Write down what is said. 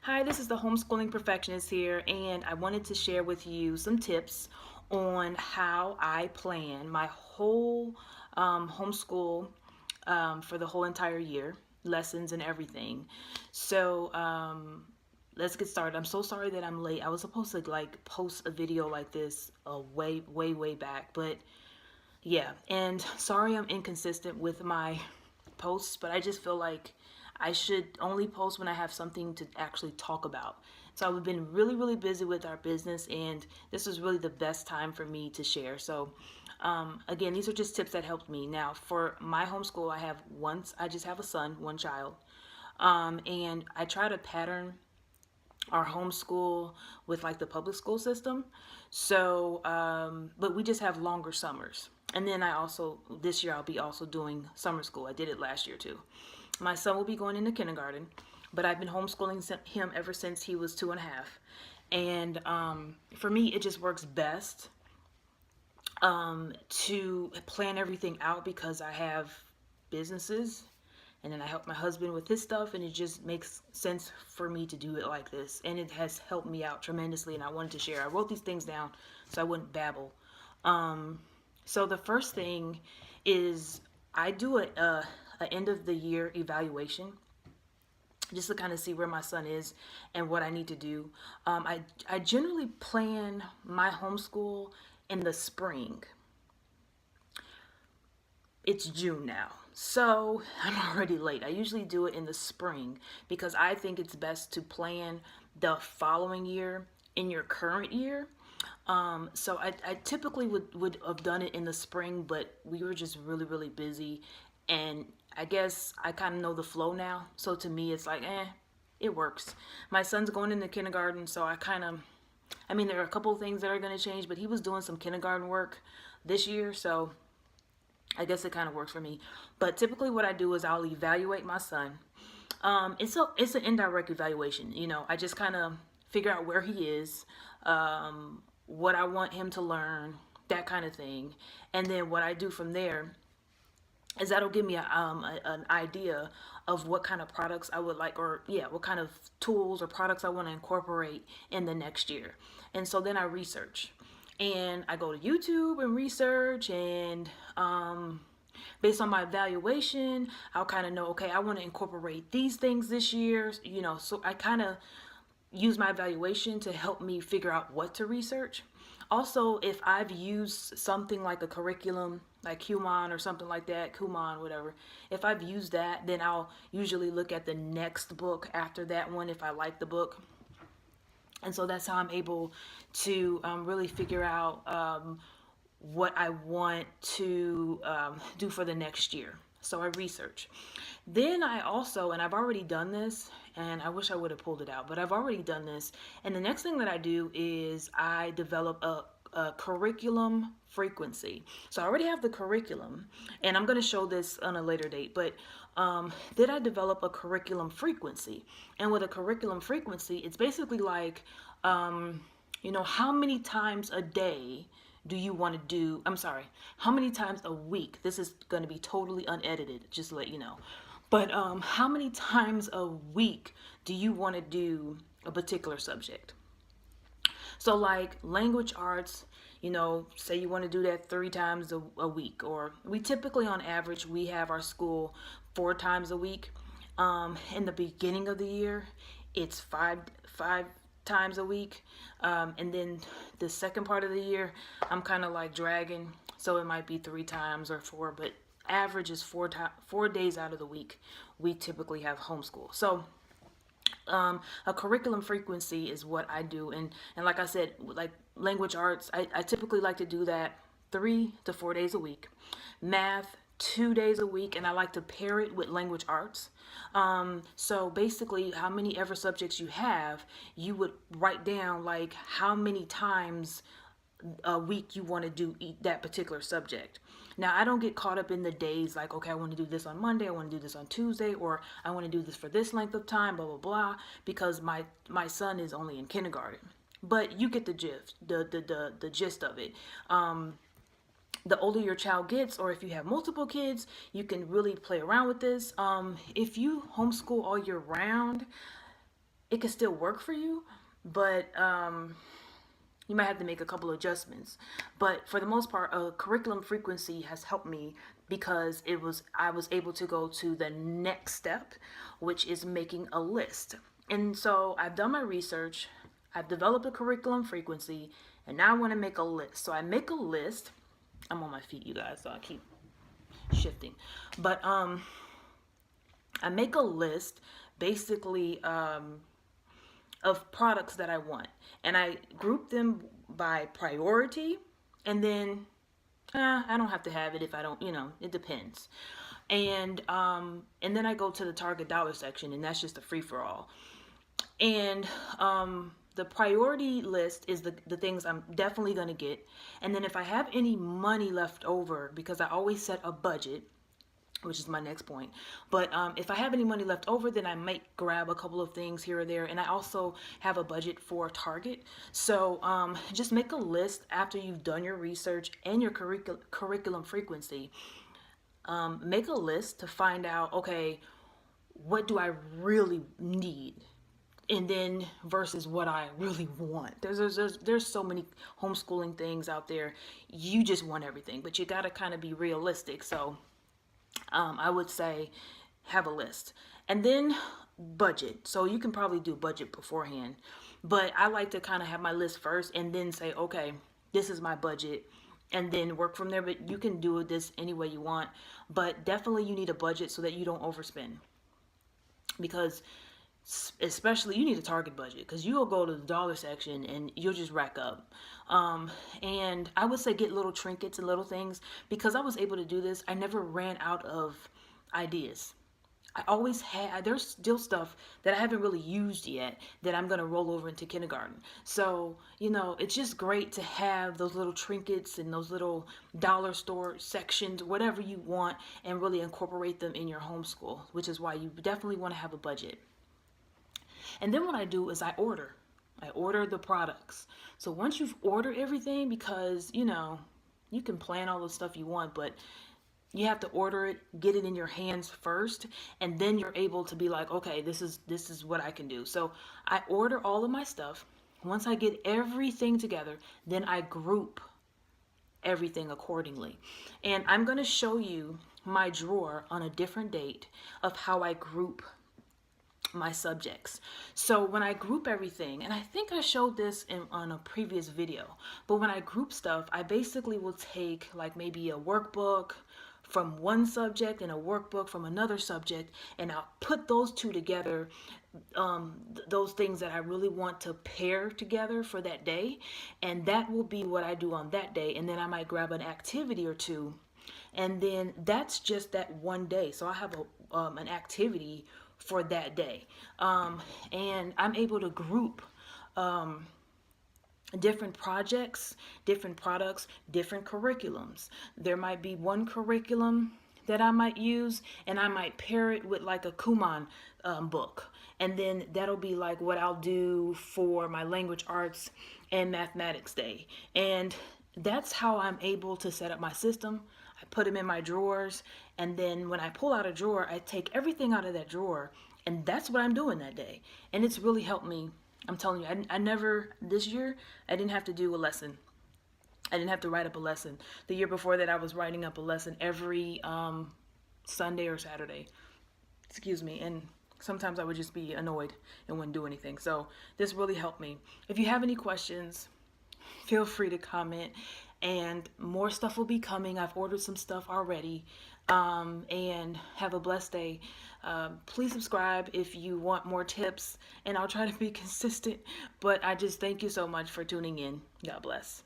Hi, this is the Homeschooling Perfectionist here, and I wanted to share with you some tips on how I plan my whole homeschool for the whole entire year, lessons and everything. Let's get started. I'm so sorry that I'm late. I was supposed to like post a video like this way back, but yeah, and sorry I'm inconsistent with my posts, but I just feel like I should only post when I have something to actually talk about. So I've been really busy with our business, and this is really the best time for me to share. Again, these are just tips that helped me. Now, for my homeschool, I just have a son, one child, and I try to pattern our homeschool with like the public school system. But we just have longer summers. And then this year, I'll be also doing summer school. I did it last year too. My son will be going into kindergarten, but I've been homeschooling him ever since he was 2.5. And for me, it just works best to plan everything out because I have businesses and then I help my husband with his stuff, and it just makes sense for me to do it like this, and it has helped me out tremendously, and I wanted to share. I wrote these things down so I wouldn't babble. So the first thing is I do a end of the year evaluation just to kind of see where my son is and what I need to do. I generally plan my homeschool in the spring. It's June now. So I'm already late. I usually do it in the spring because I think it's best to plan the following year in your current year. I typically would have done it in the spring, but we were just really busy. And I guess I kind of know the flow now. So to me, it's like, it works. My son's going into kindergarten, so I mean, there are a couple of things that are going to change, but he was doing some kindergarten work this year, so I guess it kind of works for me. But typically what I do is I'll evaluate my son. It's an indirect evaluation. I just kind of figure out where he is, what I want him to learn, that kind of thing. And then what I do from there is that'll give me an idea of what kind of products I would like, or yeah, what kind of tools or products I want to incorporate in the next year. And so then I research and I go to YouTube and research, and based on my evaluation, I'll kind of know, okay, I want to incorporate these things this year, so I kind of use my evaluation to help me figure out what to research. Also, if I've used something like a curriculum, like Human or something like that, Kuman, whatever, if I've used that, then I'll usually look at the next book after that one if I like the book. And so that's how I'm able to really figure out what I want to do for the next year. So I research. Then and I've already done this, and I wish I would have pulled it out, but I've already done this. And the next thing that I do is I develop a curriculum frequency. So I already have the curriculum, and I'm going to show this on a later date, but then I develop a curriculum frequency. And with a curriculum frequency, it's basically like, how many times a day do you want to do? I'm sorry, how many times a week? This is going to be totally unedited, just to let you know. But how many times a week do you want to do a particular subject? So, like language arts, say you want to do that 3 times a week, or we typically, on average, we have our school 4 times a week. In the beginning of the year, it's five times a week, and then the second part of the year, I'm kind of like dragging, so it might be 3 times or four, but average is 4 days out of the week. We typically have homeschool. So a curriculum frequency is what I do, and like I said, like language arts, I typically like to do that 3 to 4 days a week. Math, 2 days a week, and I like to pair it with language arts. So basically, how many ever subjects you have, you would write down like how many times a week you want to do that particular subject. Now, I don't get caught up in the days like, okay, I want to do this on Monday, I want to do this on Tuesday, or I want to do this for this length of time, blah, blah, blah, because my son is only in kindergarten. But you get the gist, the gist of it. The older your child gets, or if you have multiple kids, you can really play around with this. If you homeschool all year round, it can still work for you, but you might have to make a couple adjustments. But for the most part, curriculum frequency has helped me because I was able to go to the next step, which is making a list. And so I've done my research, I've developed a curriculum frequency, and now I want to make a list. So I make a list. I'm on my feet, you guys, so I keep shifting. But I make a list basically of products that I want, and I group them by priority, and then I don't have to have it if I don't, it depends. And then I go to the Target dollar section, and that's just a free for all. And the priority list is the things I'm definitely going to get. And then if I have any money left over, because I always set a budget, which is my next point. But if I have any money left over, then I might grab a couple of things here or there. And I also have a budget for Target. So just make a list after you've done your research and your curriculum frequency. Make a list to find out, okay, what do I really need? And then versus what I really want. There's so many homeschooling things out there. You just want everything, but you got to kind of be realistic. So I would say have a list. And then budget. So you can probably do budget beforehand. But I like to kind of have my list first and then say, okay, this is my budget. And then work from there. But you can do this any way you want. But definitely you need a budget so that you don't overspend. Because especially you need a Target budget, because you'll go to the dollar section and you'll just rack up. And I would say get little trinkets and little things, because I was able to do this. I never ran out of ideas. I always had, there's still stuff that I haven't really used yet that I'm going to roll over into kindergarten. So, it's just great to have those little trinkets and those little dollar store sections, whatever you want, and really incorporate them in your homeschool, which is why you definitely want to have a budget. And then what I do is I order the products. So once you've ordered everything, because, you can plan all the stuff you want, but you have to order it, get it in your hands first, and then you're able to be like, okay, this is what I can do. So I order all of my stuff. Once I get everything together, then I group everything accordingly. And I'm going to show you my drawer on a different date of how I group my subjects. So when I group everything, and I think I showed this on a previous video, but when I group stuff, I basically will take like maybe a workbook from one subject and a workbook from another subject, and I'll put those two together, those things that I really want to pair together for that day, and that will be what I do on that day. And then I might grab an activity or two, and then that's just that one day. So I have an activity for that day, and I'm able to group different projects, different products, different curriculums. There might be one curriculum that I might use, and I might pair it with like a Kumon book, and then that'll be like what I'll do for my language arts and mathematics day. And that's how I'm able to set up my system. I put them in my drawers, and then when I pull out a drawer, I take everything out of that drawer, and that's what I'm doing that day. And it's really helped me. I'm telling you, I never, this year, I didn't have to do a lesson. I didn't have to write up a lesson. The year before that, I was writing up a lesson every Sunday or Saturday. Excuse me. And sometimes I would just be annoyed and wouldn't do anything. So this really helped me. If you have any questions, feel free to comment, and more stuff will be coming. I've ordered some stuff already. And have a blessed day. Please subscribe if you want more tips, and I'll try to be consistent. But I just thank you so much for tuning in. God bless.